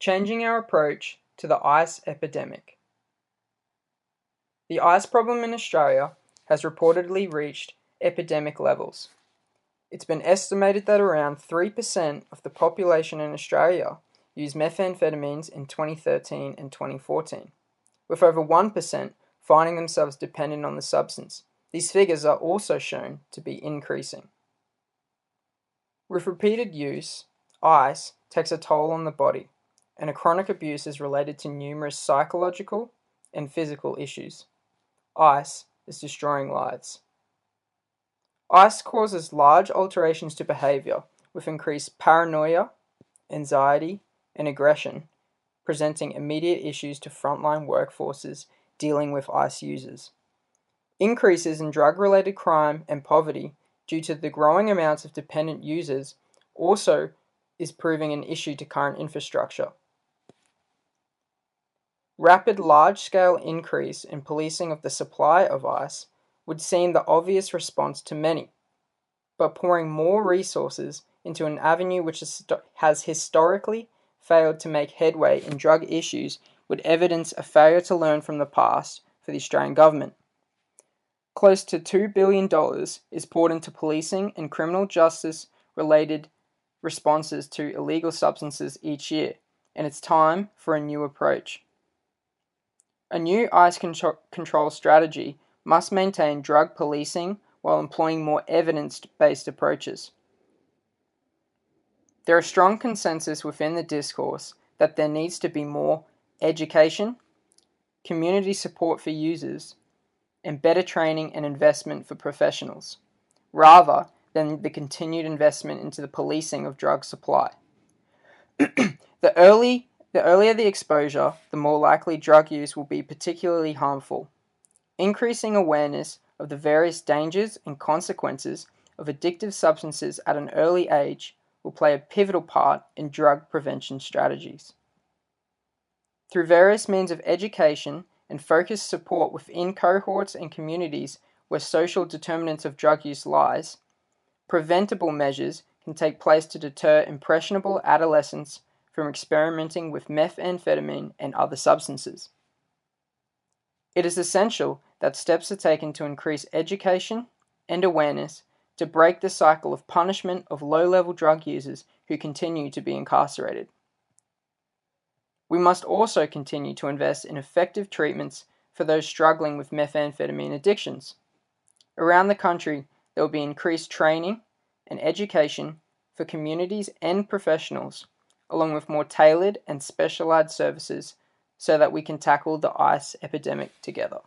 Changing our approach to the ice epidemic. The ice problem in Australia has reportedly reached epidemic levels. It's been estimated that around 3% of the population in Australia used methamphetamines in 2013 and 2014, with over 1% finding themselves dependent on the substance. These figures are also shown to be increasing. With repeated use, ice takes a toll on the body, and a chronic abuse is related to numerous psychological and physical issues. Ice is destroying lives. Ice causes large alterations to behavior, with increased paranoia, anxiety, and aggression, presenting immediate issues to frontline workforces dealing with ice users. Increases in drug-related crime and poverty due to the growing amounts of dependent users also is proving an issue to current infrastructure. Rapid large-scale increase in policing of the supply of ice would seem the obvious response to many, but pouring more resources into an avenue which has historically failed to make headway in drug issues would evidence a failure to learn from the past for the Australian government. Close to $2 billion is poured into policing and criminal justice-related responses to illegal substances each year, and it's time for a new approach. A new ice control strategy must maintain drug policing while employing more evidence-based approaches. There is strong consensus within the discourse that there needs to be more education, community support for users, and better training and investment for professionals, rather than the continued investment into the policing of drug supply. The earlier the exposure, the more likely drug use will be particularly harmful. Increasing awareness of the various dangers and consequences of addictive substances at an early age will play a pivotal part in drug prevention strategies. Through various means of education and focused support within cohorts and communities where social determinants of drug use lies, preventable measures can take place to deter impressionable adolescents from experimenting with methamphetamine and other substances. It is essential that steps are taken to increase education and awareness to break the cycle of punishment of low-level drug users who continue to be incarcerated. We must also continue to invest in effective treatments for those struggling with methamphetamine addictions. Around the country, there will be increased training and education for communities and professionals, along with more tailored and specialized services so that we can tackle the ice epidemic together.